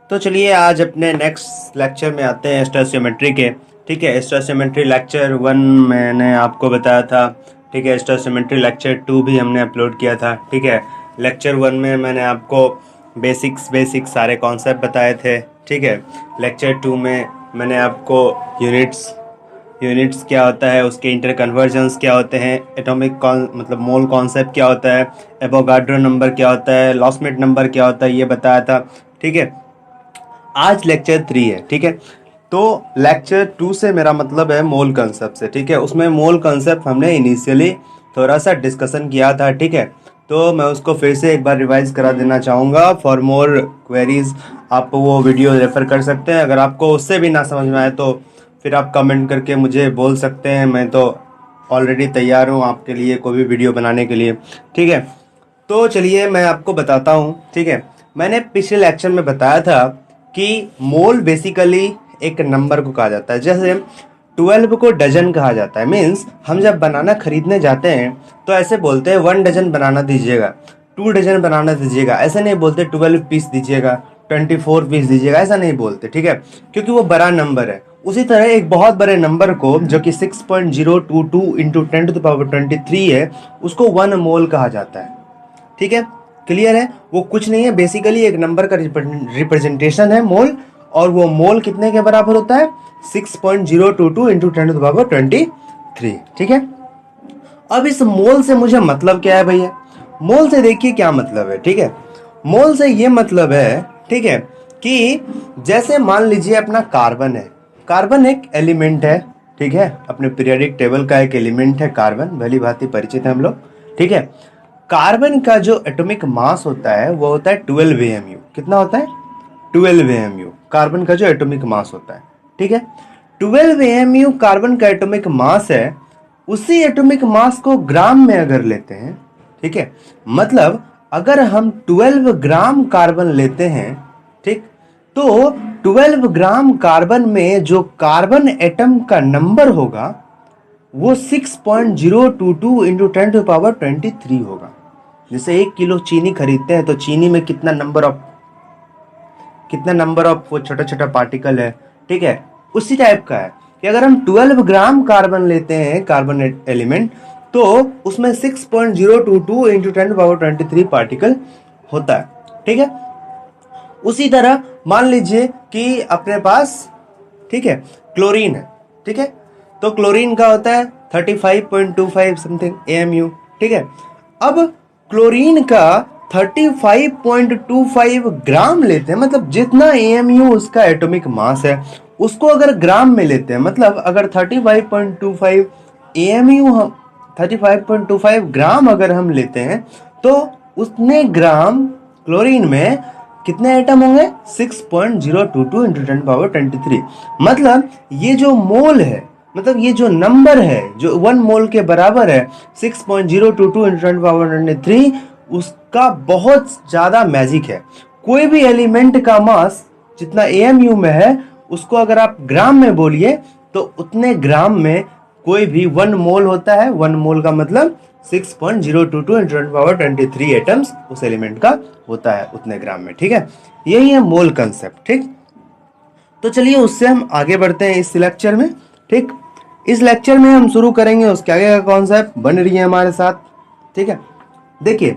तो चलिए आज अपने नेक्स्ट लेक्चर में आते हैं स्टोइचियोमेट्री के। ठीक है, स्टोइचियोमेट्री लेक्चर 1 मैंने आपको बताया था। ठीक है, स्टोइचियोमेट्री लेक्चर 2 भी हमने अपलोड किया था। ठीक है, लेक्चर 1 में मैंने आपको बेसिक्स सारे कॉन्सेप्ट बताए थे। ठीक है, लेक्चर 2 में मैंने आपको यूनिट्स क्या होता है, उसके इंटर कन्वर्जन्स क्या होते हैं, मतलब मोल कॉन्सेप्ट क्या होता है, एवोगाड्रो नंबर क्या होता है, लॉसमेट नंबर क्या होता है, ये बताया था। ठीक है, आज लेक्चर 3 है। ठीक है, तो लेक्चर 2 से मेरा मतलब है मोल कंसेप्ट से। ठीक है, उसमें मोल कंसेप्ट हमने इनिशियली थोड़ा सा डिस्कशन किया था। ठीक है, तो मैं उसको फिर से एक बार रिवाइज करा देना चाहूँगा। फॉर मोर क्वेरीज आप वो वीडियो रेफर कर सकते हैं। अगर आपको उससे भी ना समझ में आए तो फिर आप कमेंट करके मुझे बोल सकते हैं। मैं तो ऑलरेडी तैयार हूँ आपके लिए कोई भी वीडियो बनाने के लिए। ठीक है, तो चलिए मैं आपको बताता हूँ। ठीक है, मैंने पिछले लेक्चर में बताया था कि मोल बेसिकली एक नंबर को कहा जाता है। जैसे 12 को डजन कहा जाता है। मीन्स हम जब बनाना खरीदने जाते हैं तो ऐसे बोलते हैं 1 डजन बनाना दीजिएगा, 2 डजन बनाना दीजिएगा। ऐसे नहीं बोलते 12 पीस दीजिएगा, 24 पीस दीजिएगा, ऐसा नहीं बोलते। ठीक है, क्योंकि वो बड़ा नंबर है। उसी तरह एक बहुत बड़े नंबर को जो कि 6.022 इंटू 10⁻23 है, उसको 1 मोल कहा जाता है। ठीक है, क्लियर है? वो कुछ नहीं है, बेसिकली एक नंबर का रिप्रेजेंटेशन है मोल। और वो मोल कितने के बराबर होता है? 6.022 इंटू 10⁻23। ठीक है, अब इस मोल से मुझे मतलब क्या है भैया? मोल से देखिए क्या मतलब है। ठीक है, मोल से ये मतलब है, ठीक है, कि जैसे मान लीजिए अपना कार्बन है। कार्बन एक एलिमेंट है। ठीक है, अपने पीरियोडिक टेबल का एक एलिमेंट है कार्बन, भली भांति परिचित है हम लोग। ठीक है, कार्बन का जो एटॉमिक मास होता है वो होता है 12 AMU। कितना होता है? 12 AMU कार्बन का जो एटॉमिक मास होता है। ठीक है, 12 AMU कार्बन का एटॉमिक मास है। उसी एटॉमिक मास को ग्राम में अगर लेते हैं, ठीक है, मतलब अगर हम 12 ग्राम कार्बन लेते हैं, ठीक, तो 12 ग्राम कार्बन में जो कार्बन एटम का नंबर होगा वो 6.022 इंटू 10⁻23 होगा। जैसे 1 किलो चीनी खरीदते हैं तो चीनी में कितना नंबर ऑफ वो छोटा छोटा पार्टिकल है। ठीक है, उसी टाइप का है कि अगर हम 12 ग्राम कार्बन लेते हैं, कार्बन एलिमेंट, तो उसमें 6.022 इंटू 10⁻23 पार्टिकल होता है। ठीक है, उसी तरह मान लीजिए कि अपने पास, ठीक है, क्लोरीन है। ठीक है, तो क्लोरीन का होता है 35.25 समथिंग AMU। ठीक है, अब क्लोरीन का 35.25 ग्राम लेते हैं, मतलब जितना AMU उसका एटॉमिक मास है उसको अगर ग्राम में लेते हैं, मतलब अगर 35.25 AMU हम 35.25 ग्राम अगर हम लेते हैं तो उतने ग्राम क्लोरीन में कितने एटम होंगे? 6.022 इंटू 10⁻23। मतलब ये जो मोल है, मतलब ये जो नंबर है जो 1 मोल के बराबर है 6.022 इंटू 10⁻23, उसका बहुत ज्यादा मैजिक है। कोई भी एलिमेंट का मास जितना AMU में है उसको अगर आप ग्राम में बोलिए तो उतने ग्राम में कोई भी 1 मोल होता है। 1 मोल का मतलब 6.022 इंटू 10⁻23 एटम्स उस एलिमेंट का होता है उतने ग्राम में। ठीक है, यही है मोल कंसेप्ट। ठीक, तो चलिए उससे हम आगे बढ़ते हैं इस लेक्चर में। ठीक, इस लेक्चर में हम शुरू करेंगे उसके आगे का कॉन्सेप्ट बन रही है हमारे साथ। ठीक है, देखिए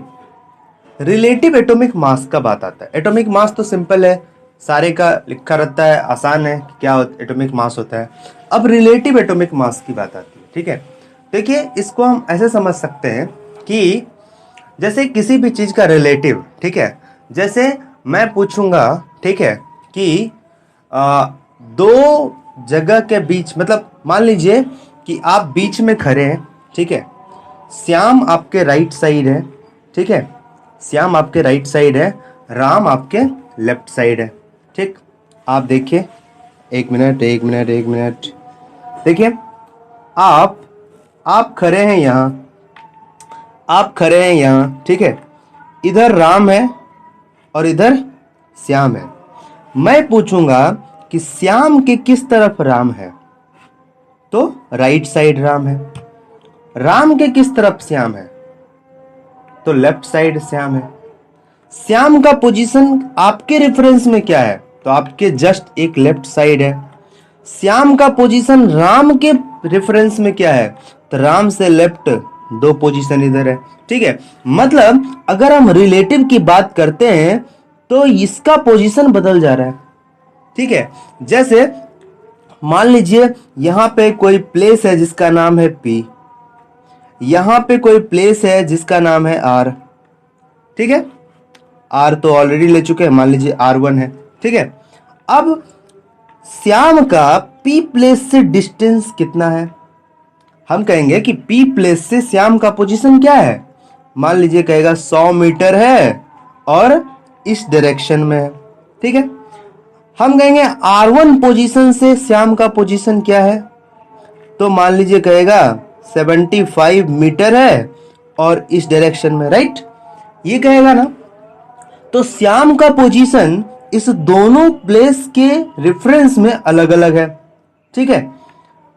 रिलेटिव एटॉमिक मास का बात आता है। एटॉमिक मास तो सिंपल है, सारे का लिखा रहता है, आसान है कि क्या एटॉमिक मास होता है। अब रिलेटिव एटॉमिक मास की बात आती है। ठीक है, देखिए इसको हम ऐसे समझ सकते हैं कि जैसे किसी भी चीज का रिलेटिव, ठीक है, जैसे मैं पूछूंगा, ठीक है, कि दो जगह के बीच, मतलब मान लीजिए कि आप बीच में खड़े हैं। ठीक है, श्याम आपके राइट साइड है। ठीक है, श्याम आपके राइट साइड है, राम आपके लेफ्ट साइड है। ठीक, आप देखिए, एक मिनट एक मिनट एक मिनट, देखिए आप खड़े हैं यहां, आप खड़े हैं यहां। ठीक है, इधर राम है और इधर श्याम है। मैं पूछूंगा कि श्याम के किस तरफ राम है, तो राइट साइड राम है। राम के किस तरफ श्याम है, तो लेफ्ट साइड श्याम है। श्याम का पोजीशन आपके रेफरेंस में क्या है? तो आपके जस्ट एक लेफ्ट साइड है। श्याम का पोजीशन राम के रेफरेंस में क्या है, तो राम से लेफ्ट 2 पोजीशन इधर है, ठीक है। मतलब अगर हम रिलेटिव की बात करते हैं तो इसका पोजीशन बदल जा रहा है, ठीक है। जैसे मान लीजिए यहां पे कोई प्लेस है जिसका नाम है P, यहां पे कोई प्लेस है जिसका नाम है R, ठीक है। R तो ऑलरेडी ले चुके हैं, मान लीजिए R1 है, ठीक है। अब श्याम का P प्लेस से डिस्टेंस कितना है, हम कहेंगे कि P प्लेस से श्याम का पोजीशन क्या है, मान लीजिए कहेगा 100 मीटर है और इस डायरेक्शन में है, ठीक है। हम कहेंगे R1 पोजीशन से श्याम का पोजीशन क्या है, तो मान लीजिए कहेगा 75 मीटर है और इस डायरेक्शन में, राइट, ये कहेगा ना। तो श्याम का पोजीशन इस दोनों प्लेस के रेफरेंस में अलग अलग है, ठीक है।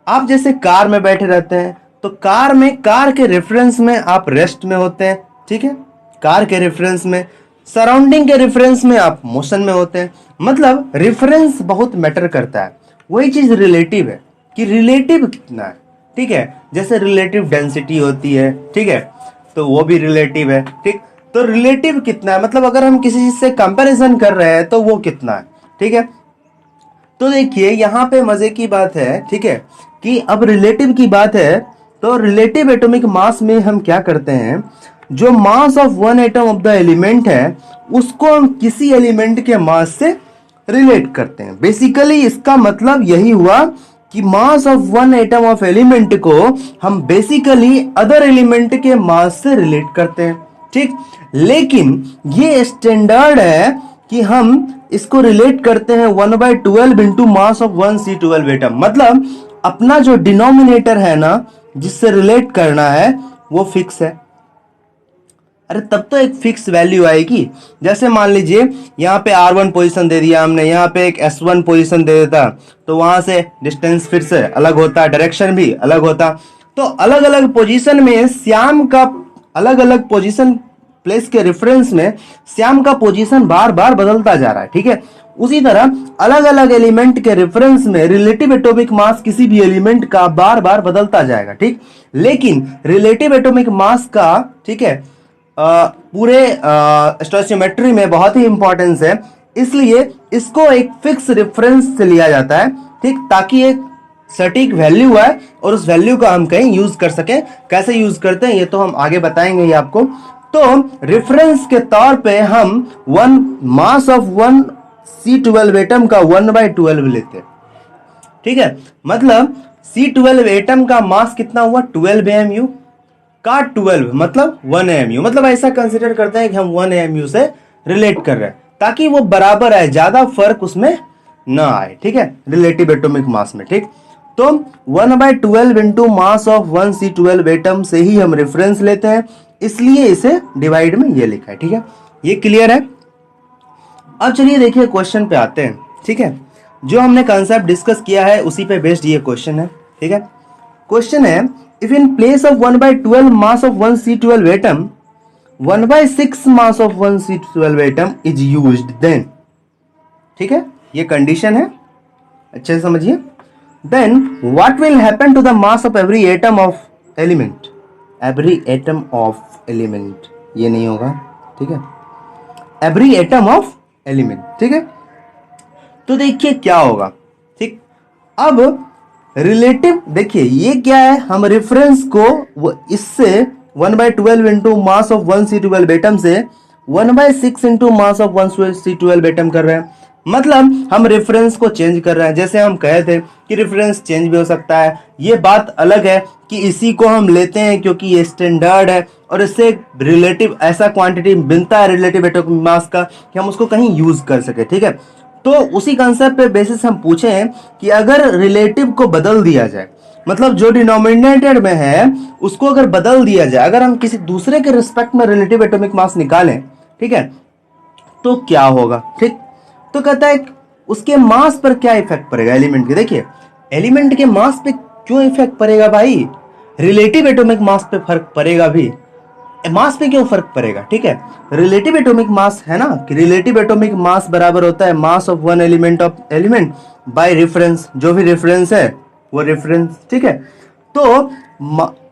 आप जैसे कार में बैठे रहते हैं तो कार में कार के रेफरेंस में आप रेस्ट में होते हैं, ठीक है। कार के रेफरेंस में, सराउंडिंग के रेफरेंस में आप मोशन में होते हैं। मतलब रेफरेंस बहुत मैटर करता है। वही चीज रिलेटिव है कि रिलेटिव कितना है, ठीक है। जैसे रिलेटिव डेंसिटी होती है, ठीक है, तो वो भी रिलेटिव है, ठीक। तो रिलेटिव कितना है, मतलब अगर हम किसी चीज से कंपैरिजन कर रहे हैं तो वो कितना है, ठीक है। तो देखिए यहाँ पे मजे की बात है, ठीक है, कि अब रिलेटिव की बात है तो रिलेटिव एटॉमिक मास में हम क्या करते हैं, जो mass of one atom of the element है उसको हम किसी एलिमेंट के मास से रिलेट करते हैं। बेसिकली इसका मतलब यही हुआ कि mass of one atom of element को हम बेसिकली अदर एलिमेंट के मास से रिलेट करते हैं, ठीक। लेकिन ये स्टैंडर्ड है कि हम इसको रिलेट करते हैं 1/12 into mass of 1c12 atom. मतलब अपना जो डिनोमिनेटर है ना जिससे रिलेट करना है वो फिक्स है। अरे तब तो एक फिक्स वैल्यू आएगी। जैसे मान लीजिए यहाँ पे R1 पोजीशन दे दिया हमने, यहाँ पे एक S1 पोजीशन दे देता तो वहां से डिस्टेंस फिर से अलग होता, डायरेक्शन भी अलग होता। तो अलग अलग पोजीशन में श्याम का अलग अलग पोजीशन प्लेस के रेफरेंस में श्याम का पोजीशन बार बार बदलता जा रहा है, ठीक है। उसी तरह अलग अलग एलिमेंट के रेफरेंस में रिलेटिव एटॉमिक मास किसी भी एलिमेंट का बार बार बदलता जाएगा, ठीक। लेकिन रिलेटिव एटॉमिक मास का, ठीक है, पूरे स्टोइचियोमेट्री में बहुत ही इंपॉर्टेंस है। इसलिए इसको एक फिक्स रेफरेंस से लिया जाता है, ठीक, ताकि एक सटीक वैल्यू है और उस वैल्यू का हम कहीं यूज कर सके। कैसे यूज करते हैं ये तो हम आगे बताएंगे ही आपको। तो रेफरेंस के तौर पे हम मास ऑफ 1c12 एटम का 1/12 लेते हैं, ठीक है। मतलब C12 एटम का मास कितना हुआ, 12 AMU का 12 मतलब 1 AMU। मतलब ऐसा कंसिडर करते हैं कि हम 1 AMU से रिलेट कर रहे हैं ताकि वो बराबर आए, ज्यादा फर्क उसमें ना आए, ठीक है, रिलेटिव एटॉमिक मास में, ठीक। तो 1/12 into mass of 1c12 atom से ही हम रेफरेंस लेते हैं, इसलिए इसे डिवाइड में ये लिखा है, ठीक है। ये क्लियर है। अब चलिए देखिए क्वेश्चन पे आते हैं, ठीक है। जो हमने कंसेप्ट डिस्कस किया है उसी पे बेस्ड ये क्वेश्चन है, ठीक है। क्वेश्चन है, if in place of 1/12 mass of 1c12 atom 1/6 mass of 1c12 atom is used then, ठीक है, ये कंडीशन है, अच्छे से समझिए। Then what will happen to the mass of every atom of element, every atom of element, ये नहीं होगा, ठीक है, एवरी एटम ऑफ एलिमेंट, ठीक है। तो देखिए क्या होगा, ठीक। अब रिलेटिव देखिए ये क्या है, हम रेफरेंस को इससे 1/12 into mass of 1c12 atom से 1/6 into mass of 1c12 atom कर रहे हैं। मतलब हम रेफरेंस को चेंज कर रहे हैं। जैसे हम कहे थे कि रेफरेंस चेंज भी हो सकता है, ये बात अलग है कि इसी को हम लेते हैं क्योंकि ये स्टैंडर्ड है और इससे रिलेटिव ऐसा क्वांटिटी मिलता है रिलेटिव एटॉमिक मास का कि हम उसको कहीं यूज कर सके, ठीक है। तो उसी कंसेप्ट पे बेसिस हम पूछे हैं कि अगर रिलेटिव को बदल दिया जाए, मतलब जो डिनोमिनेटर में है उसको अगर बदल दिया जाए, अगर हम किसी दूसरे के रिस्पेक्ट में रिलेटिव एटॉमिक मास निकालें, ठीक है, तो क्या होगा, ठीक। तो कहता है उसके मास पर क्या इफेक्ट पड़ेगा एलिमेंट के। देखिए एलिमेंट के मास पे क्यों इफेक्ट पड़ेगा भाई, रिलेटिव एटॉमिक मास पे फर्क पड़ेगा भी, मास पे क्यों फर्क पड़ेगा, ठीक है। रिलेटिव एटॉमिक मास है ना, कि रिलेटिव एटॉमिक मास बराबर होता है mass of one element by reference, जो भी रेफरेंस है वो रेफरेंस, ठीक है। तो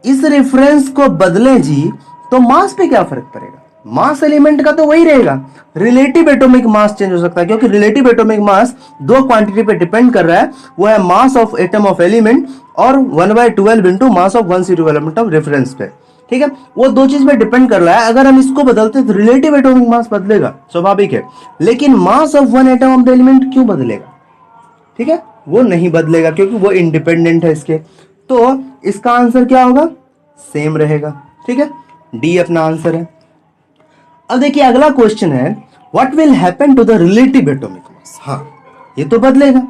इस रेफरेंस को बदले जी तो मास पे क्या फर्क पड़ेगा, मास एलिमेंट का तो वही रहेगा, रिलेटिव एटॉमिक मास चेंज हो सकता है, क्योंकि रिलेटिव एटॉमिक मास दो क्वांटिटी पे डिपेंड कर रहा है, वो है mass of atom of element और 1/12 into mass of 1c2 element of reference पे, ठीक है। वो दो चीज पे डिपेंड कर रहा है। अगर हम इसको बदलते तो रिलेटिव एटॉमिक मास बदलेगा, स्वाभाविक है, लेकिन mass of one atom of the element क्यों बदलेगा, ठीक है, वो नहीं बदलेगा क्योंकि वो इंडिपेंडेंट है इसके। तो इसका आंसर क्या होगा, सेम रहेगा, ठीक है, डी अपना आंसर है। अब देखिए अगला क्वेश्चन है, what will happen to the relative atomic mass. हाँ, ये तो बदलेगा,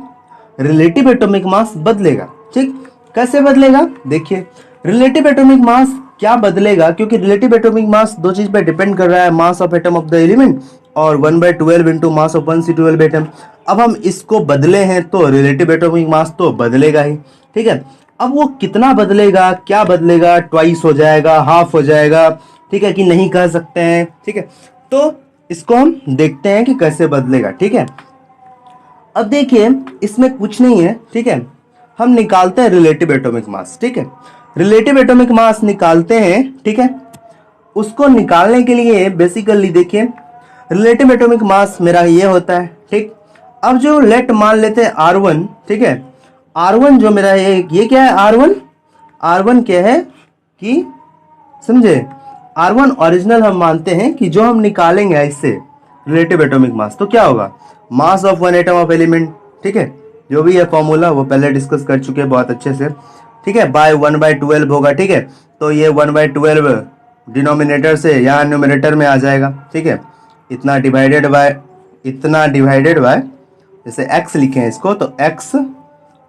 रिलेटिव एटॉमिक मास बदलेगा, ठीक। कैसे बदलेगा, देखिए रिलेटिव एटॉमिक मास क्या बदलेगा, क्योंकि रिलेटिव एटॉमिक मास दो चीज पे डिपेंड कर रहा है, mass of atom of the element और 1/12 into mass of 1c12 atom. अब हम इसको बदले हैं तो रिलेटिव एटॉमिक मास तो बदलेगा ही, ठीक है। अब वो कितना बदलेगा, क्या बदलेगा, ट्वाइस हो जाएगा, हाफ हो जाएगा, ठीक है, कि नहीं कह सकते हैं, ठीक है। तो इसको हम देखते हैं कि कैसे बदलेगा, ठीक है। अब देखिए इसमें कुछ नहीं है, ठीक है, हम निकालते हैं रिलेटिव एटॉमिक मास, ठीक है। रिलेटिव एटॉमिक मास निकालते हैं, ठीक है। उसको निकालने के लिए बेसिकली देखिए रिलेटिव एटॉमिक मास मेरा ये होता है, ठीक। अब जो लेट मान लेते हैं R1, ठीक है, R1 जो मेरा ये क्या है, R1 क्या है कि समझे, R1 ओरिजिनल हम मानते हैं कि जो हम निकालेंगे इससे रिलेटिव एटॉमिक मास तो क्या होगा, mass of one atom of element, ठीक है, जो भी है फॉर्मूला वो पहले डिस्कस कर चुके हैं बहुत अच्छे से, ठीक है, बाय 1/12 होगा, ठीक है। तो ये 1/12 डिनोमिनेटर से यहाँ न्यूमरेटर में आ जाएगा, ठीक है, इतना डिवाइडेड बाय जैसे x लिखे हैं इसको, तो x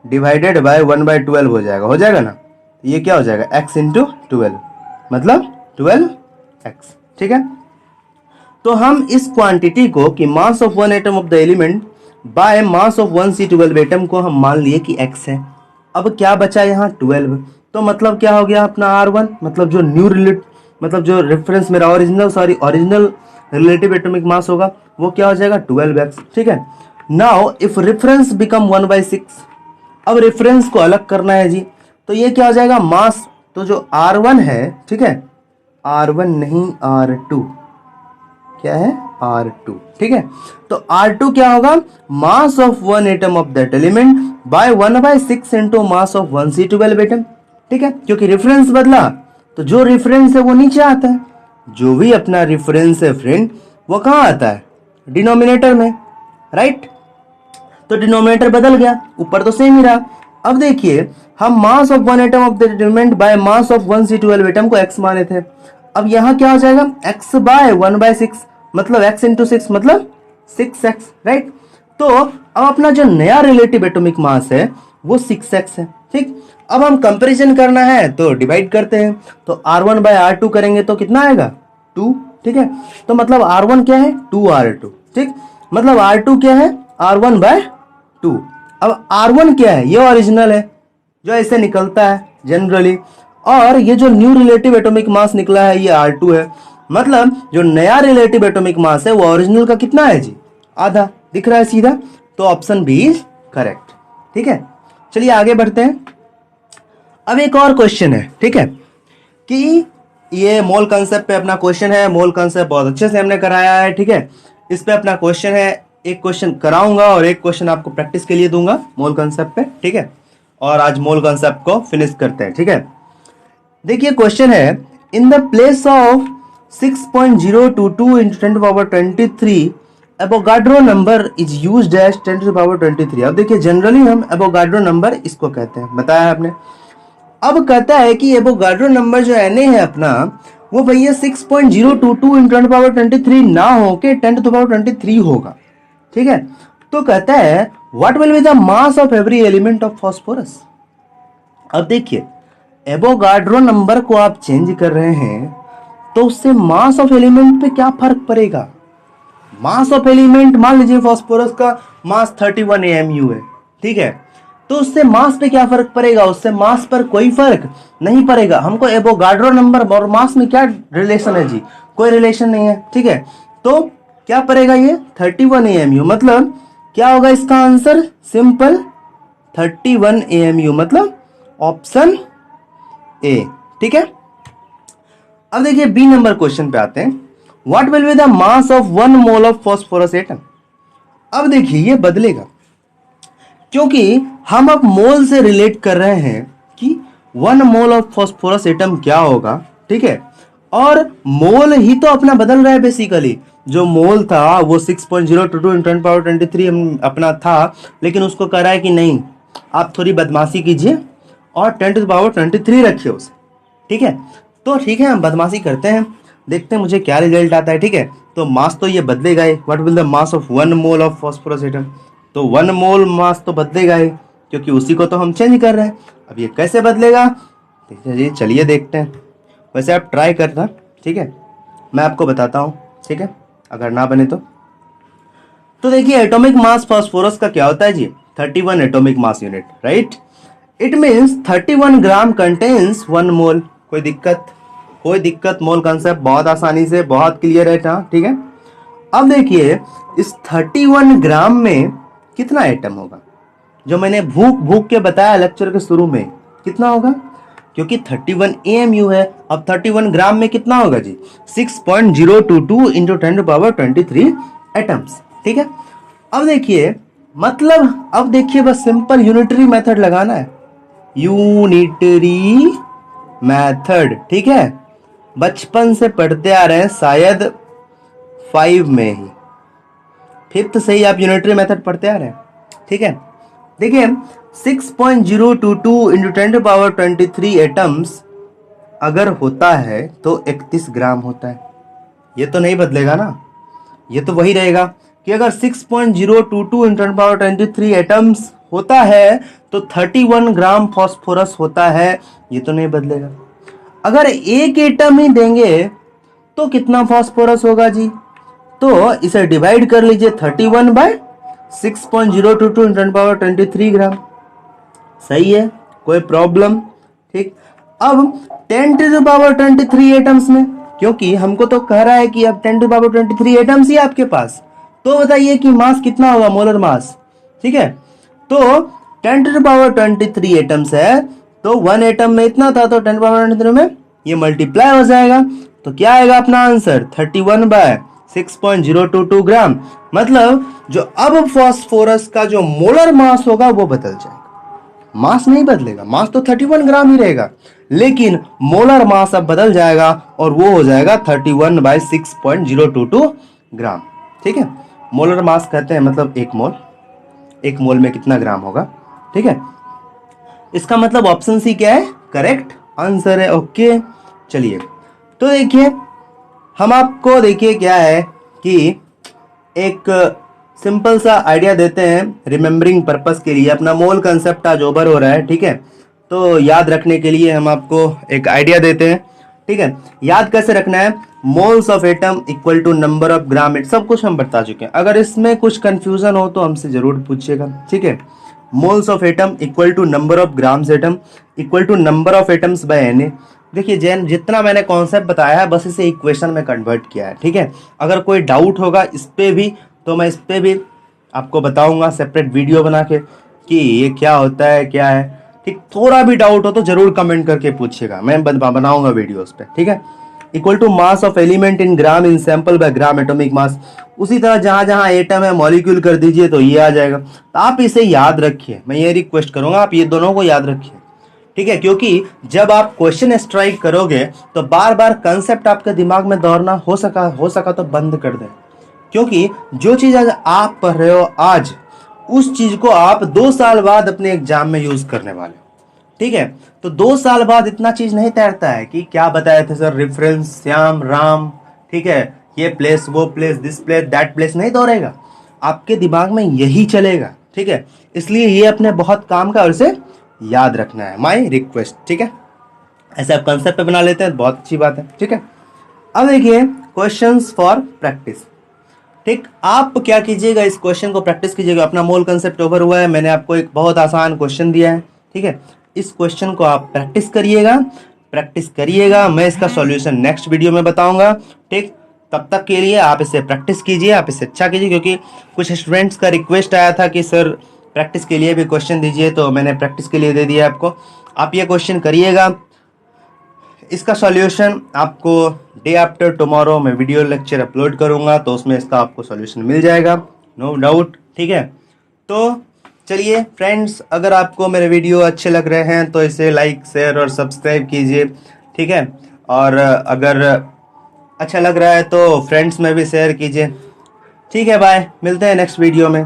डिवाइडेड बाय 1/12 हो जाएगा ना, ये क्या हो जाएगा, x इंटू 12 मतलब 12x, ठीक है। तो हम इस क्वांटिटी को कि mass of one atom of the element by mass of 1c12 atom को हम मान लिए कि x है। अब क्या बचा यहाँ 12, तो मतलब क्या हो गया अपना R1, मतलब जो रेफरेंस मेरा ओरिजिनल रिलेटिव एटॉमिक मास होगा वो क्या हो जाएगा 12x, ठीक है। नाउ इफ रेफरेंस बिकम 1/6, अब रेफरेंस को अलग करना है जी, तो ये क्या हो जाएगा मास, तो जो R1 है, ठीक है, R1 नहीं R2, क्या है R2, ठीक है। तो R2 क्या होगा, mass of one atom of that element by 1/6 into mass of 1c12 atom, ठीक है, क्योंकि रेफरेंस बदला तो जो रेफरेंस है वो नीचे आता है, जो भी अपना रेफरेंस है फ्रेंड वो कहाँ आता है, डिनोमिनेटर में, राइट। तो डिनोमिनेटर बदल गया, ऊपर तो सेम ही रहा। अब देखिए हम mass of one atom of the element by mass of 1c12 atom को x माने थे, अब यहाँ क्या हो जाएगा x बाय 1/6 मतलब x इंटू 6 मतलब 6x, राइट। तो अब अपना जो नया रिलेटिव एटॉमिक मास है वो 6x है, ठीक। अब हम कंपैरिजन करना है तो डिवाइड करते हैं, तो R1 बाय R2 करेंगे तो कितना आएगा 2, ठीक है। तो मतलब R1 क्या है 2R2, ठीक, मतलब R2 क्या है R1 बाय 2। अब R1 क्या है, ये ओरिजिनल है जो ऐसे निकलता है जनरली, और ये जो न्यू रिलेटिव एटॉमिक मास निकला है ये R2 है, मतलब जो नया रिलेटिव एटॉमिक मास है वो ओरिजिनल का कितना है जी, आधा, दिख रहा है सीधा, तो ऑप्शन बी इज करेक्ट, ठीक है। चलिए आगे बढ़ते हैं। अब एक और क्वेश्चन है, ठीक है, कि ये मोल कंसेप्ट पे अपना क्वेश्चन है, मोल कंसेप्ट बहुत अच्छे से हमने कराया है, ठीक है, इस पे अपना क्वेश्चन है, एक क्वेश्चन कराऊंगा और एक क्वेश्चन आपको प्रैक्टिस के लिए दूंगा मोल कंसेप्ट पे, ठीक है, और आज मोल कंसेप्ट को फिनिश करते हैं, ठीक है। देखिए क्वेश्चन है, in the place of 6.022 into 10 to the power 23 Avogadro number is used as 10 to the power 23। अब देखिए जनरली हम एवोगाड्रो नंबर इसको कहते हैं, बताया आपने। अब कहता है कि एवोगाड्रो नंबर जो Na है अपना वो भैया 6.022 into 10 to the power 23 ना हो के 10 to the power 23 होगा, ठीक है। तो कहता है what will be the mass of every element of phosphorus. अब देखिए एवोगाड्रो नंबर को आप चेंज कर रहे हैं तो उससे मास ऑफ एलिमेंट पे क्या फर्क पड़ेगा। मास ऑफ एलिमेंट मान लीजिए फास्फोरस का मास 31 AMU है, ठीक है, तो उससे मास पे क्या फर्क पड़ेगा, उससे मास पर कोई फर्क नहीं पड़ेगा। हमको एवोगाड्रो नंबर और मास में क्या रिलेशन है जी, कोई रिलेशन नहीं है, ठीक है। तो क्या पड़ेगा ये 31 AMU, मतलब क्या होगा इसका आंसर, सिंपल 31 AMU, मतलब ऑप्शन ए, ठीक है। अब देखिए बी नंबर क्वेश्चन पे आते हैं। What will be the mass of 1 mole of phosphorus atom. अब देखिए ये बदलेगा, क्योंकि हम अब मोल से रिलेट कर रहे हैं कि 1 मोल ऑफ फॉस्फोरस एटम क्या होगा, ठीक है। और मोल ही तो अपना बदल रहा है बेसिकली। जो मोल था वो 6.022 × 10⁻23 अपना था, लेकिन उसको कह रहा है कि नहीं आप थोड़ी बदमाशी कीजिए और 10⁻23 रखिए उसे, ठीक है। तो ठीक है, हम बदमाशी करते हैं, देखते हैं मुझे क्या रिजल्ट आता है, ठीक है। तो मास तो ये बदलेगा ही। What will the mass of 1 mole of phosphorus atom, तो 1 मोल मास तो बदलेगा ही, क्योंकि उसी को तो हम चेंज कर रहे हैं। अब ये कैसे बदलेगा, देखिए जी, चलिए देखते हैं। वैसे आप ट्राई करना, ठीक है, मैं आपको बताता हूँ, ठीक है, अगर ना बने तो देखिए एटॉमिक मास फास्फोरस का क्या होता है जी, 31 atomic mass unit, right. It means 31 gram contains 1 मोल। कोई दिक्कत, मोल कंसेप्ट बहुत आसानी से, बहुत क्लियर है, ठीक है। अब देखिए इस 31 ग्राम में कितना एटम होगा, जो मैंने भूख भूख के बताया लेक्चर के शुरू में, कितना होगा, क्योंकि 31 AMU है। अब 31 ग्राम में कितना होगा जी, 6.022 × 10⁻23 एटम्स, ठीक है। अब देखिए मतलब, अब देखिए बस सिंपल यूनिटरी मेथड लगाना है, यूनिटरी मेथड, ठीक है। बचपन से पढ़ते आ रहे हैं, शायद 5 में ही, 5th से ही आप यूनिटरी मेथड पढ़ते आ रहे हैं, ठीक है। देखिए 6.022 × 10⁻23 एटम्स अगर होता है तो 31 ग्राम होता है। ये तो नहीं बदलेगा ना, ये तो वही रहेगा कि अगर 6.022 × 10⁻23 एटम्स होता है तो 31 ग्राम फॉस्फोरस होता है, ये तो नहीं बदलेगा। अगर एक एटम ही देंगे तो कितना फॉस्फोरस होगा जी, तो इसे डिवाइड कर लीजिए 31/6.022 × 10⁻23 ग्राम, सही है, कोई प्रॉब्लम, ठीक। अब 10⁻23 एटम्स में, क्योंकि हमको तो कह रहा है कि अब 10⁻23 एटम्स ही आपके पास, तो बताइए कि मास कितना होगा, मोलर मास, ठीक है। तो 10⁻23 एटम्स है, तो 1 एटम में इतना था, तो 10⁻23 में ये मल्टीप्लाई हो जाएगा, तो क्या आएगा अपना आंसर 31/6.022 ग्राम। मतलब जो अब फॉस्फोरस का जो मोलर मास होगा वो बदल जाएगा, मास नहीं बदलेगा, मास तो 31 ग्राम ही रहेगा, लेकिन मोलर मास अब बदल जाएगा और वो हो जाएगा 31/6.022 ग्राम, ठीक है। मोलर मास कहते हैं मतलब एक मोल में कितना ग्राम होगा, ठीक है। इसका मतलब ऑप्शन सी क्या है, करेक्ट आंसर है, ओके। चलिए तो देखिए हम आपको देखिए क्या है कि एक सिंपल सा आइडिया देते हैं रिमेम्बरिंग पर्पस के लिए। अपना मोल कंसेप्ट आज ओवर हो रहा है, ठीक है, तो याद रखने के लिए हम आपको एक आइडिया देते हैं, ठीक है। याद कैसे रखना है, moles of atom equal to number of gram, it सब कुछ हम बता चुके हैं। अगर इसमें कुछ कंफ्यूजन हो तो हमसे जरूर पूछिएगा, ठीक है। Moles of atom equal to number of grams atom equal to number of atoms by Na। देखिए जैन जितना मैंने कॉन्सेप्ट बताया है बस इसे इक्वेशन में कन्वर्ट किया है, ठीक है। अगर कोई डाउट होगा इस पे भी तो मैं इस पे भी आपको बताऊंगा सेपरेट वीडियो बना के कि ये क्या होता है क्या है, ठीक। थोड़ा भी डाउट हो तो जरूर कमेंट करके पूछिएगा, मैं बनाऊंगा वीडियो उस पर, ठीक है। Equal to mass of element in gram in sample by gram atomic mass. उसी तरह जहां जहां एटम है मॉलिक्यूल कर दीजिए तो ये आ जाएगा। तो आप इसे याद रखिए, मैं ये रिक्वेस्ट करूंगा आप ये दोनों को याद रखिए, ठीक है। क्योंकि जब आप क्वेश्चन स्ट्राइक करोगे तो बार बार कंसेप्ट आपके दिमाग में दौड़ना हो सका तो बंद कर दें, क्योंकि जो चीज आज आप पढ़ रहे हो आज, उस चीज को आप 2 साल बाद अपने एग्जाम में यूज करने वाले हो, ठीक है। तो 2 साल बाद इतना चीज नहीं तैरता है कि क्या बताए थे सर, रेफरेंस श्याम राम, ठीक है, ये प्लेस वो place this place that place नहीं दौड़ेगा, आपके दिमाग में यही चलेगा, ठीक है। इसलिए ये अपने बहुत काम का और इसे याद रखना है, माय रिक्वेस्ट, ठीक है। ऐसे आप कंसेप्ट पे बना लेते हैं, बहुत अच्छी बात है, ठीक है। अब देखिए क्वेश्चंस फॉर प्रैक्टिस। ठीक, आप क्या कीजिएगा, इस क्वेश्चन को प्रैक्टिस कीजिएगा। अपना मोल कंसेप्ट ओवर हुआ है, मैंने आपको एक बहुत आसान क्वेश्चन दिया है, ठीक है। इस क्वेश्चन को आप प्रैक्टिस करिएगा, प्रैक्टिस करिएगा। मैं इसका सॉल्यूशन नेक्स्ट वीडियो में बताऊंगा, ठीक। तब तक के लिए आप इसे प्रैक्टिस कीजिए, आप इसे अच्छा कीजिए, क्योंकि कुछ स्टूडेंट्स का रिक्वेस्ट आया था कि सर प्रैक्टिस के लिए भी क्वेश्चन दीजिए, तो मैंने प्रैक्टिस के लिए दे दिया आपको। आप ये क्वेश्चन करिएगा, इसका सॉल्यूशन आपको डे आफ्टर टुमारो मैं वीडियो लेक्चर अपलोड करूंगा, तो उसमें इसका आपको सॉल्यूशन मिल जाएगा, नो डाउट, ठीक है। तो चलिए फ्रेंड्स, अगर आपको मेरे वीडियो अच्छे लग रहे हैं तो इसे लाइक शेयर और सब्सक्राइब कीजिए, ठीक है। और अगर अच्छा लग रहा है तो फ्रेंड्स में भी शेयर कीजिए, ठीक है। बाय, मिलते हैं नेक्स्ट वीडियो में।